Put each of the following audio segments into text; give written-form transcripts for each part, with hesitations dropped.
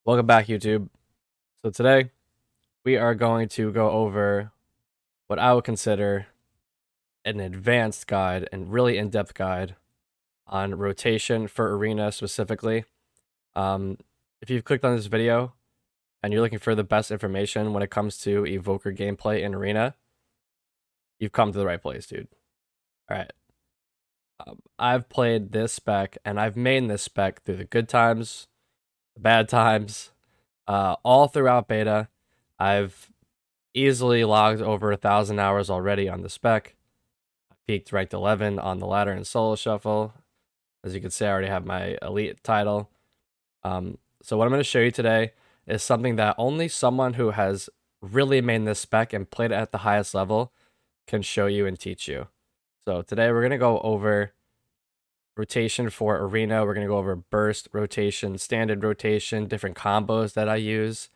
Welcome back, YouTube. So today we are going to go over what I would consider an advanced guide and really in-depth guide on rotation for Arena specifically. Um, if you've clicked on this video and you're looking for the best information when it comes to Evoker gameplay in Arena, you've come to the right place, dude. All right. I've played this spec and I've mained this spec through the good times, the bad times, all throughout beta. I've easily logged over 1,000 hours already on the spec. I peaked ranked 11 on the ladder in solo shuffle. As you can see, I already have my elite title. So what I'm going to show you today is something that only someone who has really made this spec and played it at the highest level can show you and teach you. So today we're going to go over rotation for Arena. We're going to go over burst rotation, standard rotation, different combos that I use,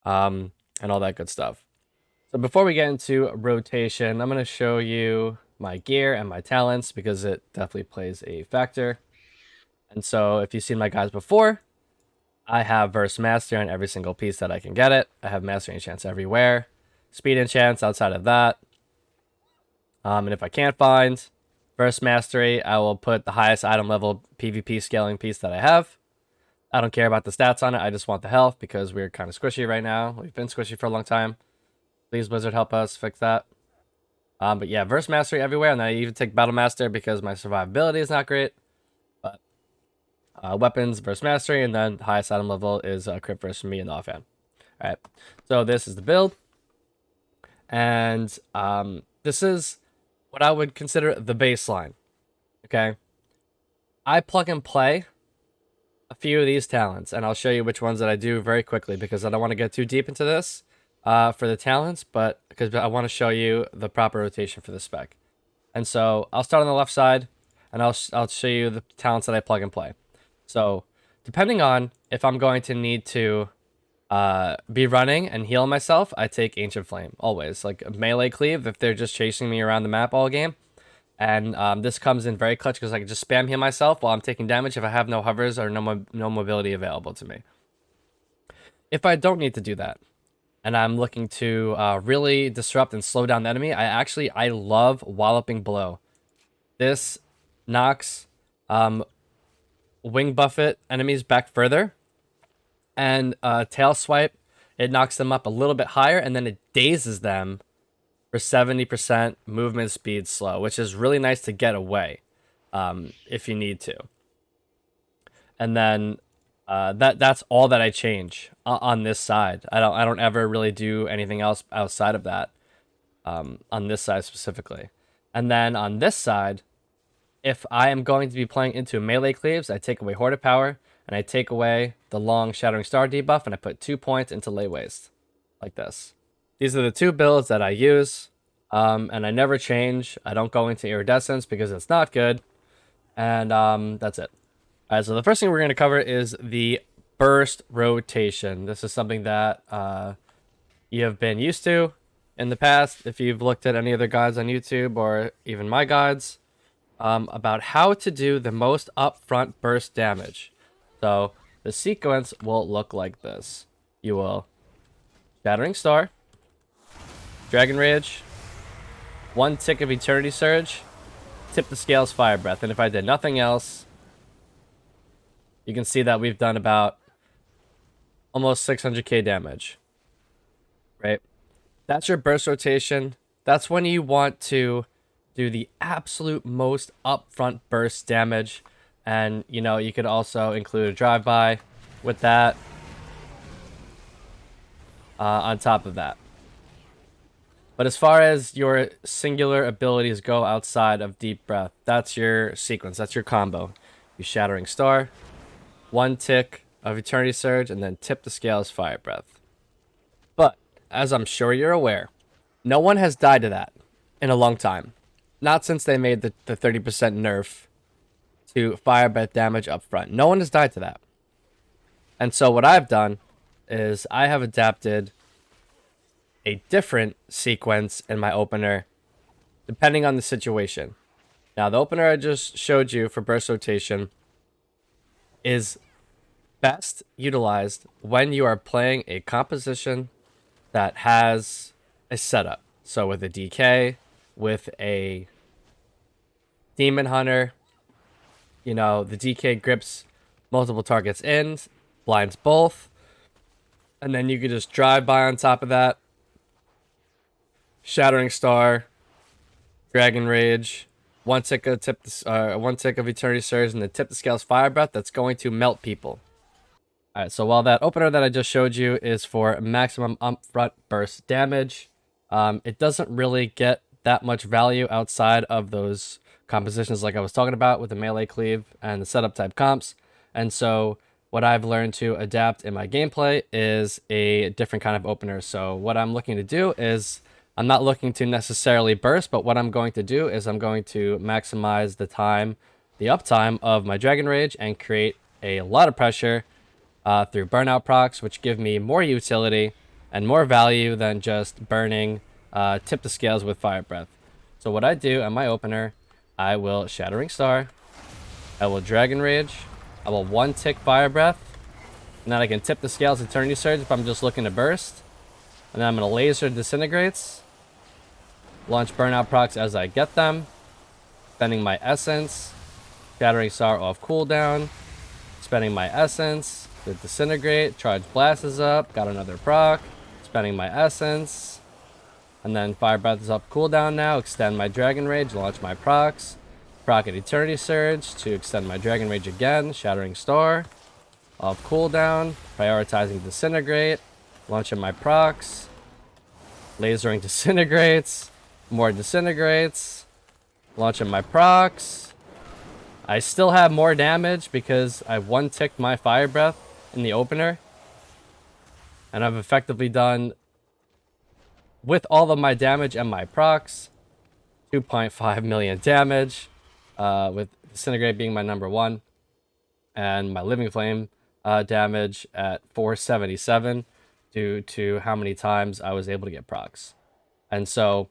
and all that good stuff. So before we get into rotation, I'm going to show you my gear and my talents because it definitely plays a factor. And so if you've seen my guides before, I have Verse Master on every single piece that I can get it. I have Mastery Enchants everywhere. Speed Enchants outside of that. And if I can't find Verse Mastery, I will put the highest item level PvP scaling piece that I have. I don't care about the stats on it. I just want the health because we're kind of squishy right now. We've been squishy for a long time. Please, Blizzard, help us fix that. But yeah, Verse Mastery everywhere, and I even take Battle Master because my survivability is not great. But weapons, Verse Mastery, and then the highest item level is Crit Verse for me in the offhand. Alright, so this is the build. And this is what I would consider the baseline. Okay? I plug and play a few of these talents, and I'll show you which ones that I do very quickly because I don't want to get too deep into this for the talents, but because I want to show you the proper rotation for the spec. And so I'll start on the left side, and I'll show you the talents that I plug and play. So depending on if I'm going to need to be running and heal myself, I take Ancient Flame, always. Like a melee cleave if they're just chasing me around the map all game. And this comes in very clutch because I can just spam heal myself while I'm taking damage if I have no hovers or no mobility available to me. If I don't need to do that, and I'm looking to really disrupt and slow down the enemy, I love Walloping Blow. This knocks Wing Buffet enemies back further, and Tail Swipe, it knocks them up a little bit higher, and then it dazes them for 70% movement speed slow, which is really nice to get away if you need to. And then that's all that I change on this side. I don't ever really do anything else outside of that on this side specifically. And then on this side, if I am going to be playing into melee cleaves, I take away Horde of Power and I take away the long Shattering Star debuff and I put 2 points into Lay Waste like this. These are the two builds that I use, and I never change. I don't go into Iridescence because it's not good, and that's it. All right, so the first thing we're going to cover is the burst rotation. This is something that you have been used to in the past if you've looked at any other guides on YouTube or even my guides about how to do the most upfront burst damage. So the sequence will look like this. You will Shattering Star, Dragon Rage, 1 tick of Eternity Surge, tip the scales Fire Breath, and if I did nothing else, you can see that we've done about almost 600k damage, right? That's your burst rotation. That's when you want to do the absolute most upfront burst damage, and you know you could also include a drive-by with that on top of that. But as far as your singular abilities go outside of Deep Breath, that's your sequence. That's your combo. You Shattering Star, 1 tick of Eternity Surge, and then tip the scales Fire Breath. But, as I'm sure you're aware, no one has died to that in a long time. Not since they made the 30% nerf to Fire Breath damage up front. No one has died to that. And so what I've done is I have adapted a different sequence in my opener depending on the situation. Now, the opener I just showed you for burst rotation is best utilized when you are playing a composition that has a setup. So with a DK, with a Demon Hunter, you know, the DK grips multiple targets in, blinds both, and then you could just drive by on top of that. Shattering Star, Dragon Rage, one tick of Eternity Surge, and then tip the scales Fire Breath. That's going to melt people. All right, so while that opener that I just showed you is for maximum upfront burst damage, it doesn't really get that much value outside of those compositions like I was talking about with the melee cleave and the setup type comps. And so what I've learned to adapt in my gameplay is a different kind of opener. So what I'm looking to do is I'm not looking to necessarily burst, but what I'm going to do is I'm going to maximize the uptime of my Dragon Rage and create a lot of pressure through burnout procs, which give me more utility and more value than just burning tip the scales with Fire Breath. So what I do on my opener, I will Shattering Star, I will Dragon Rage, I will one tick Fire Breath, and then I can tip the scales Eternity Surge if I'm just looking to burst. And then I'm going to Laser Disintegrates, launch burnout procs as I get them, spending my Essence, Shattering Star off cooldown, spending my Essence, the Disintegrate, Charge Blast is up, got another proc, spending my Essence, and then Fire Breath is up cooldown now, extend my Dragon Rage, launch my procs, proc an Eternity Surge to extend my Dragon Rage again, Shattering Star, off cooldown, prioritizing Disintegrate, launching my procs, lasering Disintegrates, more Disintegrates, launching my procs. I still have more damage because I one-ticked my Fire Breath in the opener. And I've effectively done, with all of my damage and my procs, 2.5 million damage, with Disintegrate being my number one, and my Living Flame damage at 477 due to how many times I was able to get procs. And so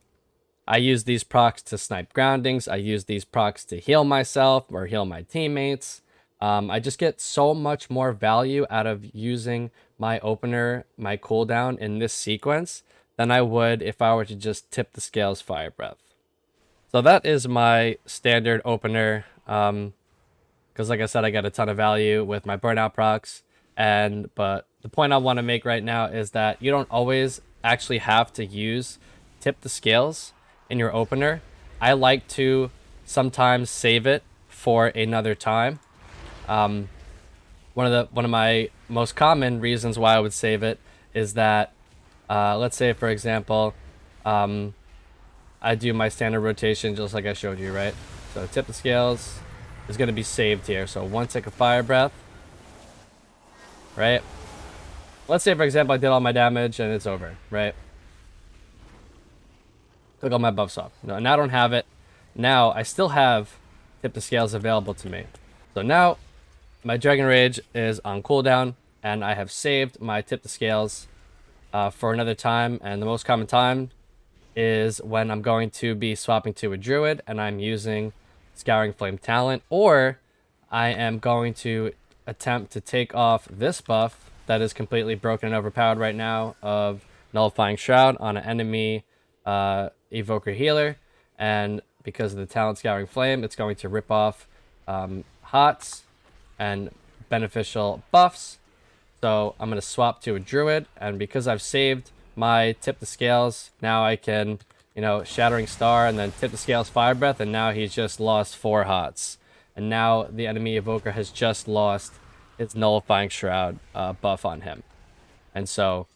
I use these procs to snipe groundings. I use these procs to heal myself or heal my teammates. I just get so much more value out of using my opener, my cooldown in this sequence than I would if I were to just tip the scales Fire Breath. So that is my standard opener. Because like I said, I get a ton of value with my burnout procs. But the point I want to make right now is that you don't always actually have to use tip the scales in your opener. I like to sometimes save it for another time. One of my most common reasons why I would save it is that let's say for example I do my standard rotation just like I showed you, right? So tip the scales is going to be saved here. So one tick of Fire Breath, right? Let's say for example I did all my damage and it's over, right? Click all my buffs off. No, now I don't have it. Now I still have tip the scales available to me. So now my Dragon Rage is on cooldown and I have saved my tip the scales for another time. And the most common time is when I'm going to be swapping to a Druid and I'm using Scouring Flame Talent, or I am going to attempt to take off this buff that is completely broken and overpowered right now of Nullifying Shroud on an enemy Evoker healer, and because of the talent Scouring Flame, it's going to rip off HOTS and beneficial buffs. So I'm going to swap to a Druid, and because I've saved my tip the scales, now I can, you know, Shattering Star and then tip the scales Fire Breath, and now he's just lost 4 HOTS. And now the enemy Evoker has just lost its Nullifying Shroud buff on him. And so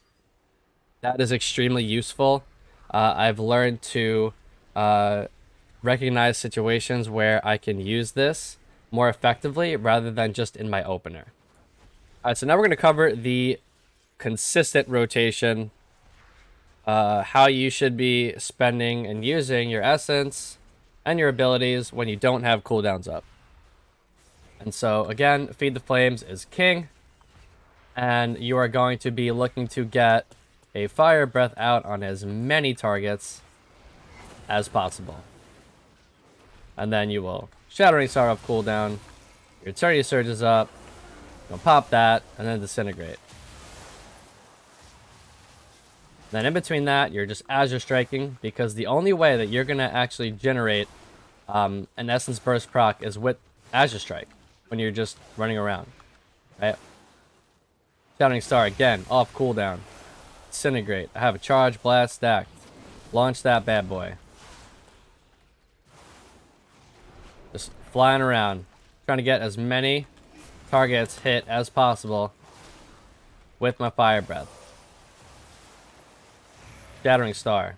that is extremely useful. I've learned to recognize situations where I can use this more effectively rather than just in my opener. All right, so now we're going to cover the consistent rotation, how you should be spending and using your essence and your abilities when you don't have cooldowns up. And so again, Feed the Flames is king, and you are going to be looking to get a Fire Breath out on as many targets as possible. And then you will Shattering Star up cooldown, your Eternity Surge is up, Gonna pop that and then disintegrate. Then in between that, you're just Azure Striking, because the only way that you're gonna actually generate an Essence Burst proc is with Azure Strike when you're just running around, right? Shouting Star again, off cooldown. Disintegrate. I have a Charge Blast stacked. Launch that bad boy. Just flying around, trying to get as many targets hit as possible with my Fire Breath. Shattering Star.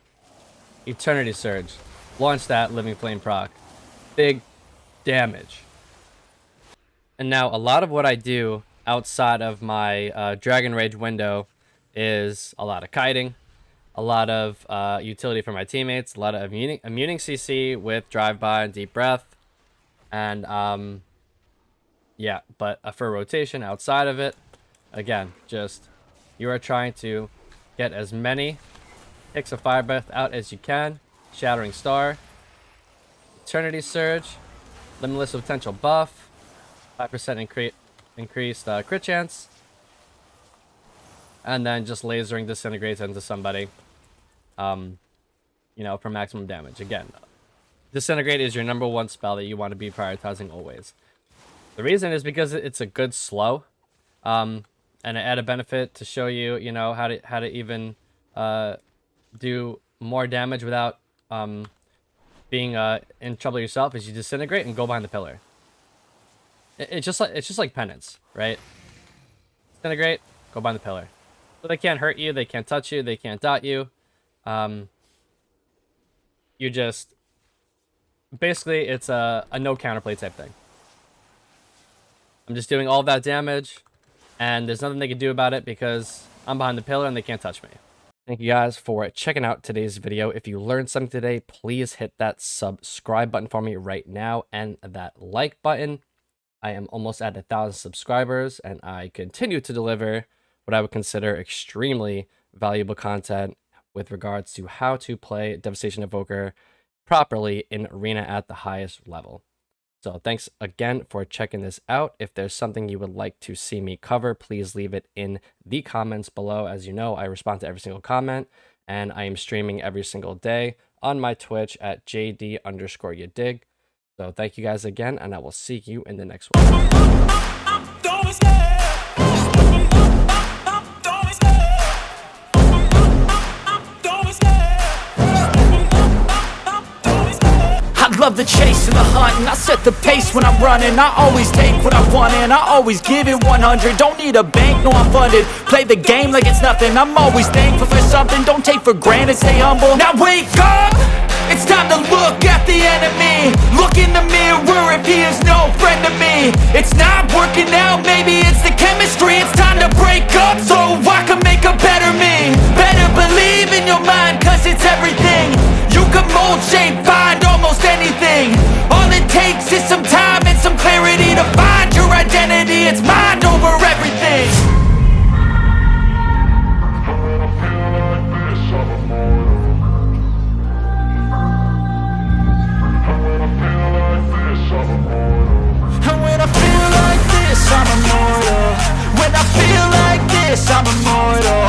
Eternity Surge. Launch that Living Flame proc. Big damage. And now a lot of what I do outside of my Dragon Rage window is a lot of kiting, a lot of utility for my teammates, a lot of immuning CC with Drive-By and Deep Breath. And yeah, but for rotation outside of it, again, just you are trying to get as many hits of Fire Breath out as you can. Shattering Star, Eternity Surge, Limitless Potential buff, 5% increased crit chance, and then just lasering disintegrates into somebody, you know, for maximum damage. Again, Disintegrate is your #1 spell that you want to be prioritizing always. The reason is because it's a good slow, and an added benefit to show you, you know, how to even do more damage without being in trouble yourself is you disintegrate and go behind the pillar. It's just like penance, right? Disintegrate, go behind the pillar. So they can't hurt you, they can't touch you, they can't dot you. You just basically it's a no counterplay type thing. I'm just doing all that damage, and there's nothing they can do about it because I'm behind the pillar and they can't touch me. Thank you guys for checking out today's video. If you learned something today, please hit that subscribe button for me right now and that like button. I am almost at 1,000 subscribers, and I continue to deliver what I would consider extremely valuable content with regards to how to play Devastation Evoker properly in Arena at the highest level. So thanks again for checking this out. If there's something you would like to see me cover, please leave it in the comments below. As you know, I respond to every single comment, and I am streaming every single day on my Twitch at JD_youdig. So thank you guys again, and I will see you in the next one. I love the chase and the hunt, and I set the pace when I'm running. I always take what I want and I always give it 100. Don't need a bank, no I'm funded. Play the game like it's nothing. I'm always thankful for something. Don't take for granted, stay humble. Now wake up! It's time to look at the enemy. Look in the mirror if he is no friend to me. It's not working out, maybe it's the chemistry. It's time to break up so I can make a better me. Better believe in your mind, cause it's everything. You can mold, shape, find almost anything. All it takes is some time and some clarity to find your identity. It's mind over everything. And when I feel like this, I'm immortal. When I feel like this, I'm immortal.